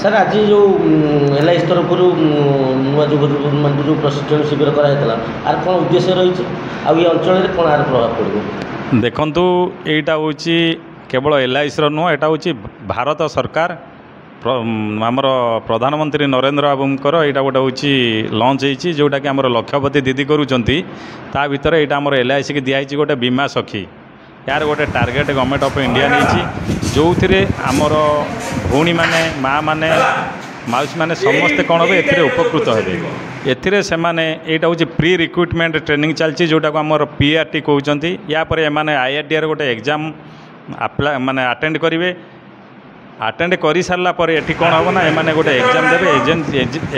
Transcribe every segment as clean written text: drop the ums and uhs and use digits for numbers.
Sir आज जो L तरफ नुआ युवक जो प्रशिक्षण शिविर कराइला आर कौन उद्देश्य रही ये अंचल में कौन आर प्रभाव पड़ो देखु यहाँ हूँ केवल एल नुह यहाँ हूँ भारत सरकार आमर प्रधानमंत्री नरेंद्र बाबूंकर यहाँ गोटे हूँ लंच होती जोटा कि आमर लक्षपति दीदी करुँच ता भर यहाँ आम एल की दिखाई गोटे बीमा सखी यार गोटे टार्गेट गवर्नमेंट ऑफ इंडिया नहीं जो थे आमर भौणी मैंने माँ मैंने माउसी मैंने समस्ते कौन हे ए उपकृत हे एथिरे से यहाँ हूँ प्री रिक्रुटमेंट ट्रेनिंग चलती जोटा को आमर PRT कहते यापर एम IRDR गोटे एग्जाम अप्लाई माने अटेंड करेंगे अटेंड कर सारापर ये कौन हम ना एम गोटे एग्जाम देवे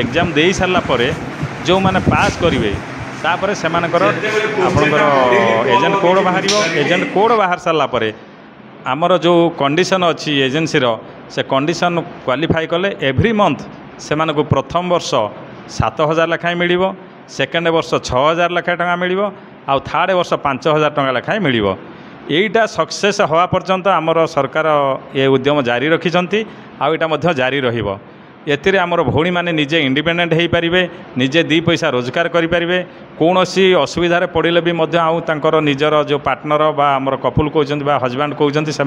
एग्जाम दे सारापर जो मैंने पास करेंगे तापर से आपणकर एजेंट कोड बाहर एजेंट कोड बाहर सारापर आमर जो कंडीशन अच्छी एजेंसी से कंडीशन क्वालिफाई कले एव्री मंथ से प्रथम वर्ष 7,000 लेखाएं मिल सेकेंड वर्ष 6,000 लेखाएं टका मिल आउ थर्ड वर्ष 5,000 टका लेखाएं मिल यहीटा सक्सेस हवा पर्यंत आमर सरकार ये उद्यम जारी रखिंट आईटा जारी रहिबो एथिरे आमर भौणी मैंने निजे इंडिपेंडेंट हो पारे निजे दी पैसा रोजगार करें कौन असुविधार पड़े भी आउर निजर जो पार्टनर बा आमर कपुल कहते बा हजबैंड कहते से आ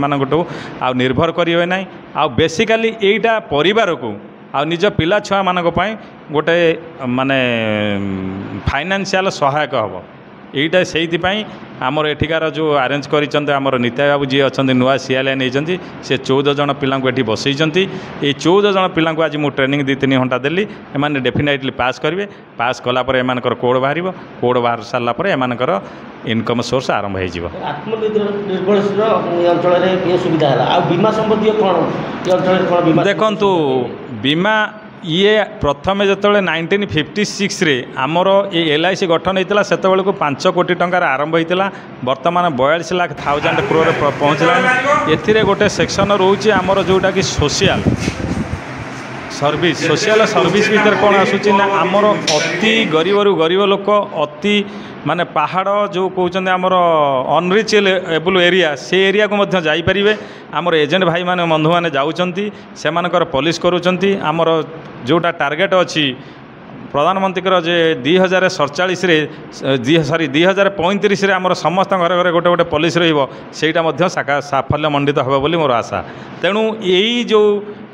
निर्भर करेंगे ना आ बेसिकाली यहीटा परिवार को आ निज पिला छुआ मान गोटे माने फाइनेंशियल सहायक हम यहीटा से आमर एठिकार जो अरेंज कर नित्या बाबू जी अच्छा नुआ CLA नहीं से 14 जन पिला बसई ये 14 जन पिला आज मुझे ट्रेनिंग 2-3 घंटा देली एम डेफिनेटली पास करेंगे पास कलापर एम कोड बाहर कोड बाहर सारापर एम इनकम सोर्स आरंभ हो आत्मनिर्भरशील अंचल सुविधा है बीमा संबंधी कौन देखु बीमा ये प्रथम जो 1956 रे आमर ये LIC गठन होता से 5 कोटी टंकार आरंभ होता बर्तमान 42,00,000 करोड़ पहुँचला एथिरे गोटे सेक्शन रोचे आमर जोटा कि सोशल सर्विस भीतर कौन आसूची ना आमर अति गरीब रु गरीब लोक अति माने पहाड़ जो कहते आमर अनरिचेबल एरिया से एरिया को मध्य जाइपारे आमर एजेंट भाई माने बंधु मैंने जाऊँगी से पॉलिश करुँच आमर जोटा टार्गेट अच्छी प्रधानमंत्री जे 2047 सॉरी 2035 आमर समस्त घर घर गोटे गोटे पॉलिसी रहीटा साफल्य मंडित हे बोली मोर आशा तेणु यही जो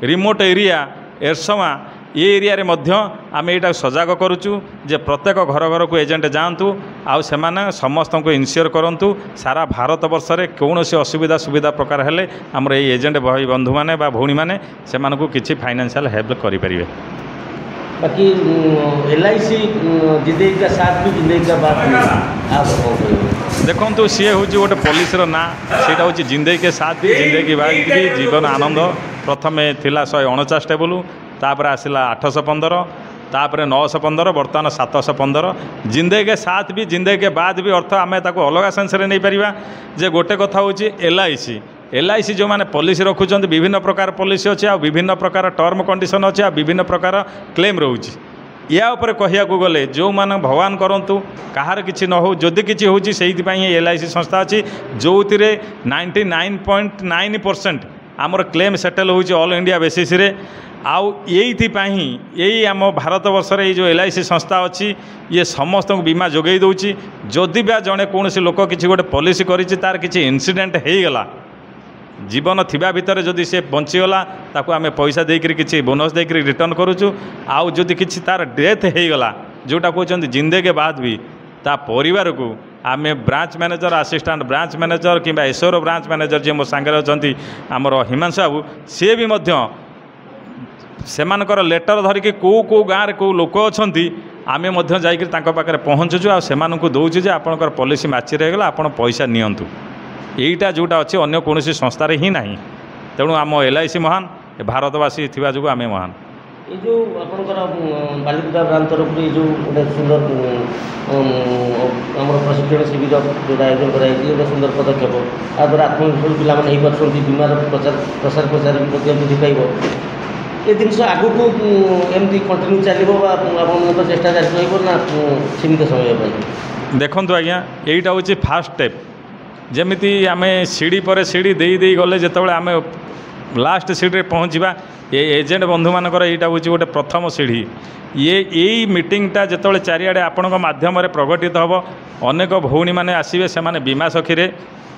रिमोट एरिया एरसमा ये एरिया रे मध्य आम यहाँ सजग करुचु जे प्रत्येक घर घर को एजेंट जातु आउ से समस्त को इनश्योर करूँ सारा भारत वर्ष में कौन असुविधा सुविधा प्रकार हेले आमर ये एजेंट भाई बंधु मैंने भौणी मैंने से किसी फाइनेंशियल हेल्प करें बाकी LIC जिंदगी का साथ भी जिंदगी का बात देखु सी हूँ गोटे पॉलिसी ना सीटा हूँ जिंदगी के साथ भी जिंदगी बाद भी जीवन आनंद प्रथम थिला 149 टेबुल तापर आसला 815 तापर 915 बर्तमान 715 जिंदगी के साथ भी जिंदगी के बाद भी अर्थ आम अलग सेन्स नहीं पार जे गोटे कथा हूँ LIC जो मैंने पॉलिसी रखुच्च विभिन्न प्रकार पॉलिसी अच्छे आ विभिन्न प्रकार टर्म कंडीशन अच्छे आ विभिन्न प्रकार क्लेम रोचे या उपर कहया गले जो मैंने भगवान करूँ कहार किसी न हो जदि किसी हूँ से LIC संस्था अच्छी जो 99.9% आमर क्लेम सेटल हो ऑल इंडिया बेसिस रे आउ यही आम भारत वर्ष रे जो LIC संस्था अच्छी ये समस्त बीमा जोगई दूची जदि बा जड़े कौन लोक किसी गोटे पॉलिसी करिछि तार किसी इनसीडेंट हो गला जीवन थिबा भितर जदि से बंचीगला ताकू आम पैसा देकर किसी बोनस देकर रिटर्न करुचु आउ जदि किसी तार डेथ हो गला जोटा कहते जिंदगी के बाद भी ता परिवार को आम branch manager assistant branch manager कि SOR ब्रांच मैनेजर जी मो सांगे अच्छा आमर हिमांशु बाबू सी भी सेमानकर लेटर धरिकी कौ गाँव कौ लोक अच्छा आम जाकर पहुँचुचु आ दौचु जे आपणकर पॉलिसी मैच रहीगला आप पैसा नियंतु यहीटा जोटा अच्छे अन्य कौन संस्थार ही ना तेणु आम LIC महान भारतवासी थिबा जो आम महान ये जो आपणकर बालिका ब्रांच तरफ जो गोटे सुंदर आम प्रशिक्षण शिविर जो आयोजन कराई गोटे सुंदर पदक्षेप आ द्वारा आत्मनिर्भर पार्टी बीमार प्रसार प्रचार भी वृद्धि पाइब ये जिन आगू को एमती कंटिन्यू चलो आप चेष्टा जारी रहा सीमित समय देखु आज्ञा यहीटा हूँ फास्ट स्टेप जमीती आम सीढ़ी पर सीढ़ी दे गले जिते आम लास्ट सीढ़ी पहुँचवा ये एजेंट बंधु मानकर यहाँ हूँ गोटे प्रथम सीढ़ी यही मीटिंगटा जो चारिआडे आपण माध्यम प्रकटित हम अनेक भौणी मैंने आसवे से बीमा सखी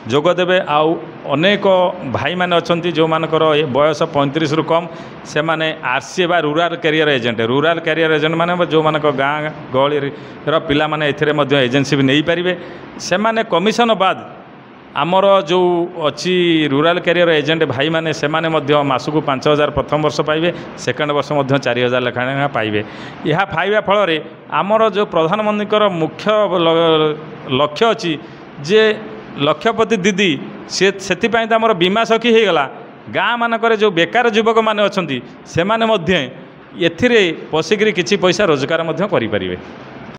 जोगदेवे आउ अनेक भाई मैंने अच्छा जो मानकर बयस 35 रु कम से माने आरसी बा रूराल कैरियर एजेंट माने जो मानक गाँ गहली पिला माने एथिरे मध्य एजेंसी भी नहीं पारे से माने कमिशन बाद आमर जो अच्छी रूराल कैरियर एजेंट भाई मैंने से मासक 5,000 प्रथम वर्ष पाइबे सेकेंड वर्ष 4,000 लेखा पाइबे यह पाइबा फल आमर जो प्रधानमंत्री मुख्य लक्ष्य अच्छी जे लक्षपति दीदी से तो आमर बीमा सखी हो गला गाँ मानक जो बेकार युवक मैंने अच्छा से पशिक किसी पैसा रोजगार करें।